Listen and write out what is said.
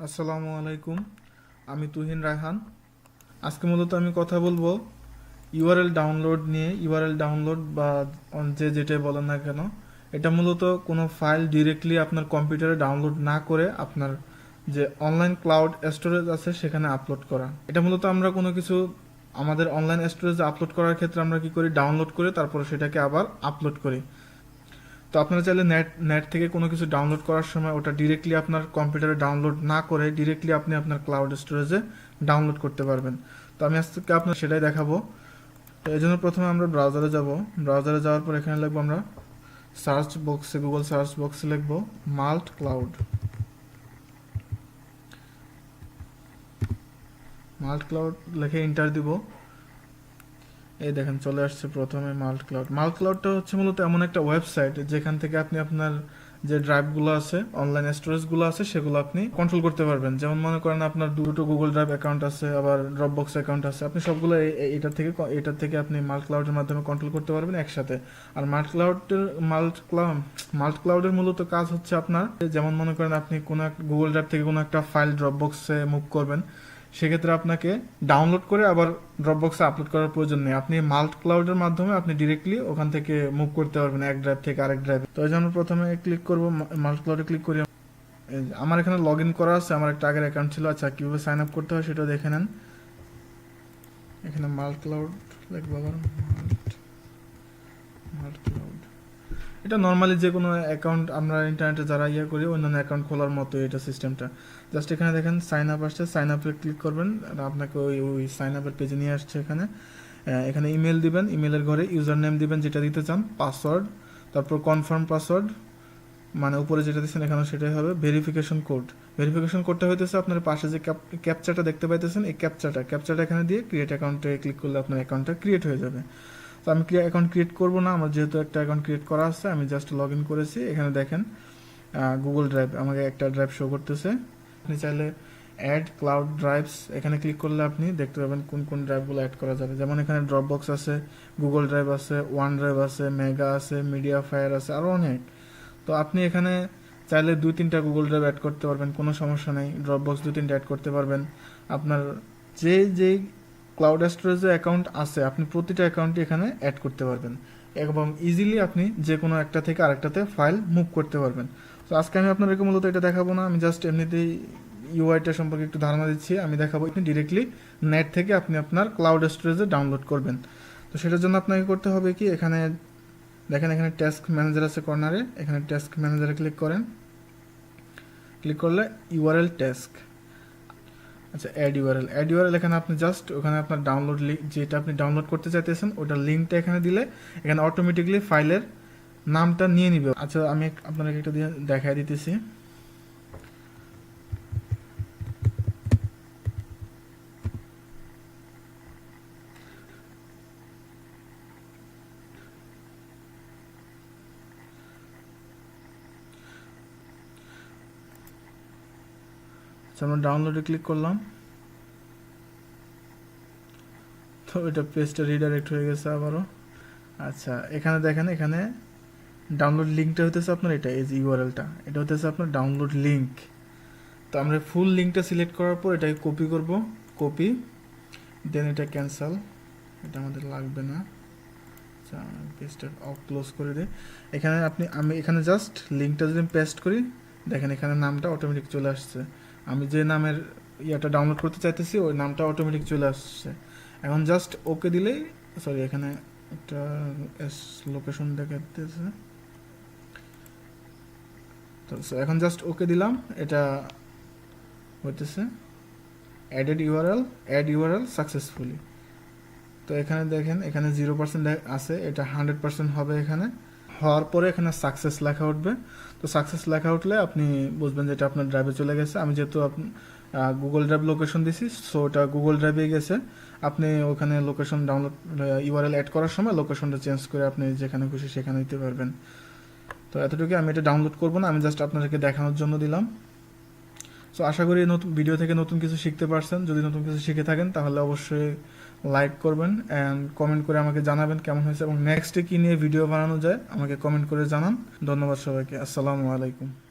আসসালামু আলাইকুম। আমি তুহিন রায়হান। আজকে মূলত আমি কথা বলবো ইউআরএল ডাউনলোড নিয়ে। ইউআরএল ডাউনলোড বা যে যেটাই বলেন না কেন, এটা মূলত কোনো ফাইল ডিরেক্টলি আপনার কম্পিউটারে ডাউনলোড না করে আপনার যে অনলাইন ক্লাউড স্টোরেজ আছে সেখানে আপলোড করা। এটা মূলত আমরা কোনো কিছু আমাদের অনলাইন স্টোরেজে আপলোড করার ক্ষেত্রে আমরা কি করি, ডাউনলোড করে তারপরে সেটাকে আবার আপলোড করি। তো আপনারা চাইলে নেট নেট থেকে কোনো কিছু ডাউনলোড করার সময় ওটা ডিরেক্টলি আপনার কম্পিউটারে ডাউনলোড না করে ডিরেক্টলি আপনি আপনার ক্লাউড স্টোরেজে ডাউনলোড করতে পারবেন। তো আমি আজকে আপনার সেটাই দেখাবো। তো এই জন্য প্রথমে আমরা ব্রাউজারে যাব। ব্রাউজারে যাওয়ার পর এখানে লিখবো আমরা সার্চ বক্সে, গুগল সার্চ বক্সে লিখবো মাল্ট ক্লাউড। মাল্ট ক্লাউড লিখে এন্টার দিব। এই দেখেন চলে আসছে প্রথমে মাল্ট ক্লাউড। মাল্ট ক্লাউডটা হচ্ছে মূলত এমন একটা ওয়েবসাইট যেখান থেকে আপনি আপনার যে ড্রাইভগুলো আছে, অনলাইন স্টোরেজগুলো আছে, সেগুলো আপনি কন্ট্রোল করতে পারবেন। যেমন মনে করেন আপনার দুটো গুগল ড্রাইভ অ্যাকাউন্ট আছে, আবার ড্রপবক্স অ্যাকাউন্ট আছে, আপনি সবগুলো এটা থেকে আপনি মাল্ট ক্লাউডের মাধ্যমে কন্ট্রোল করতে পারবেন একসাথে। আর মাল্ট ক্লাউডের মূলত কাজ হচ্ছে আপনার, যেমন মনে করেন আপনি কোনো গুগল ড্রাইভ থেকে কোনো একটা ফাইল ড্রপবক্সে মুভ করবেন, সেক্ষেত্রে আপনাকে ডাউনলোড করে আবার ড্রপবক্সে আপলোড করার প্রয়োজন নেই। আপনি মাল্ট ক্লাউডের মাধ্যমে আপনি ডিরেক্টলি ওখান থেকে মুভ করতে পারবেন এক ড্রাইভ থেকে আরেক ড্রাইভে। তো এই জন্য প্রথমে ক্লিক করব, মাল্ট ক্লাউডে ক্লিক করি। আমার এখানে লগ ইন করা আছে, আমার একটা আগের অ্যাকাউন্ট ছিল। আচ্ছা, কীভাবে সাইন আপ করতে হয় সেটা দেখে নেন। এখানে মাল্ট ক্লাউড লিখবো, আবার মাল্ট ক্লাউড। এটা নর্মালি যে কোনো অ্যাকাউন্ট আমরা ইন্টারনেটে যারা করি অন্যান্য অ্যাকাউন্ট খোলার মতো এটা সিস্টেমটা। জাস্ট এখানে দেখেন সাইন আপ আসছে, সাইন আপে ক্লিক করবেন, আপনাকে ওই সাইন আপের পেজে নিয়ে আসছে। এখানে ইমেল দিবেন, ইমেলের ঘরে ইউজার নেম দিবেন যেটা দিতে চান, পাসওয়ার্ড, তারপর কনফার্ম পাসওয়ার্ড, মানে উপরে যেটা দিচ্ছেন এখানে সেটাই হবে। ভেরিফিকেশন কোডটা হইতেছে আপনার পাশে যে ক্যাপচাটা দেখতে পাইতেছেন, এই ক্যাপচাটা এখানে দিয়ে ক্রিয়েট অ্যাকাউন্টে ক্লিক করলে আপনার অ্যাকাউন্টটা ক্রিয়েট হয়ে যাবে। তো আমি অ্যাকাউন্ট ক্রিয়েট করবো না, আমার যেহেতু একটা অ্যাকাউন্ট ক্রিয়েট করা আছে, আমি জাস্ট লগ ইন করেছি। এখানে দেখেন গুগল ড্রাইভ, আমাকে একটা ড্রাইভ শো করতেছে। আপনি চাইলে অ্যাড ক্লাউড ড্রাইভস এখানে ক্লিক করলে আপনি দেখতে পাবেন কোন কোন ড্রাইভগুলো অ্যাড করা যাবে। যেমন এখানে ড্রপবক্স আছে, গুগল ড্রাইভ আছে, ওয়ান ড্রাইভ আছে, মেগা আছে, মিডিয়া ফায়ার আছে, আরও অনেক। তো আপনি এখানে চাইলে 2-3টা গুগল ড্রাইভ অ্যাড করতে পারবেন, কোনো সমস্যা নেই। ড্রপবক্স 2-3টা অ্যাড করতে পারবেন। আপনার যেই ক্লাউড স্টোরেজে অ্যাকাউন্ট আছে আপনি প্রতিটা অ্যাকাউন্টই এখানে অ্যাড করতে পারবেন এবং ইজিলি আপনি যে কোনো একটা থেকে আরেকটাতে ফাইল মুভ করতে পারবেন। তো আজকে আমি আপনাদেরকে মূলত এটা দেখাবো না, আমি জাস্ট এমনিতেই ইউআইটা সম্পর্কে একটু ধারণা দিচ্ছি। আমি দেখাবো আপনি ডিরেক্টলি নেট থেকে আপনি আপনার ক্লাউড স্টোরেজে ডাউনলোড করবেন। তো সেটার জন্য আপনাকে করতে হবে কি, এখানে দেখেন এখানে টাস্ক ম্যানেজার আছে কর্নারে, এখানে টাস্ক ম্যানেজারে ক্লিক করেন। ক্লিক করলে ইউআরএল টাস্ক, আচ্ছা অ্যাড ইউআরএল এখানে আপনি জাস্ট ওখানে আপনার ডাউনলোড লিঙ্ক যেটা আপনি ডাউনলোড করতে চাইতেছেন ওটার লিঙ্কটা এখানে দিলে এখানে অটোমেটিকলি ফাইলের নামটা নিয়ে নিবে। আচ্ছা, আমি আপনাকে একটা দিয়ে দেখাই দিতেছি। আচ্ছা, আমরা ডাউনলোডে ক্লিক করলাম, তো এটা পেজটা রিডাইরেক্ট হয়ে গেছে আবারও। আচ্ছা, এখানে দেখেন এখানে ডাউনলোড লিঙ্কটা হতেছে আপনার এটা, এই যে ইউআরএলটা, এটা হতেছে আপনার ডাউনলোড লিঙ্ক। তো আমরা ফুল লিঙ্কটা সিলেক্ট করার পর এটাকে কপি করব, কপি, দেন এটা ক্যান্সেল, এটা আমাদের লাগবে না। আচ্ছা, পেজটা অফ ক্লোজ করে দিই। আমি এখানে জাস্ট লিঙ্কটা যদি পেস্ট করি, দেখেন এখানে নামটা অটোমেটিক চলে আসছে। আমি যে নামের ইয়েটা ডাউনলোড করতে চাইতেছি ওই নামটা অটোমেটিক চলে আসছে। এখন জাস্ট ওকে দিলেই, সরি এখানে একটা লোকেশন দেখাতেছে, তো এখন জাস্ট ওকে দিলাম, এটা হইতেছে অ্যাড ইউআরএল সাকসেসফুলি। তো এখানে দেখেন এখানে 0% আছে, এটা 100% হবে। এখানে হওয়ার পরে এখানে সাকসেস লেখা উঠবে। তো সাকসেস লেখা উঠলে আপনি বুঝবেন যে এটা আপনার ড্রাইভে চলে গেছে। আমি যেহেতু গুগল ড্রাইভ লোকেশন দিছি, সো ওটা গুগল ড্রাইভে গেছে। আপনি ওখানে লোকেশন ডাউনলোড ইউআরএল অ্যাড করার সময় লোকেশনটা চেঞ্জ করে আপনি যেখানে খুশি সেখানে দিতে পারবেন। তো এতটুকু, আমি এটা ডাউনলোড করবো না, আমি জাস্ট আপনাদেরকে দেখানোর জন্য দিলাম। সো আশা করি নতুন ভিডিও থেকে নতুন কিছু শিখতে পারছেন। যদি নতুন কিছু শিখে থাকেন তাহলে অবশ্যই লাইক করবেন অ্যান্ড কমেন্ট করে আমাকে জানাবেন কেমন হয়েছে এবং নেক্সটে কী নিয়ে ভিডিও বানানো যায় আমাকে কমেন্ট করে জানান। ধন্যবাদ সবাইকে, আসসালামু আলাইকুম।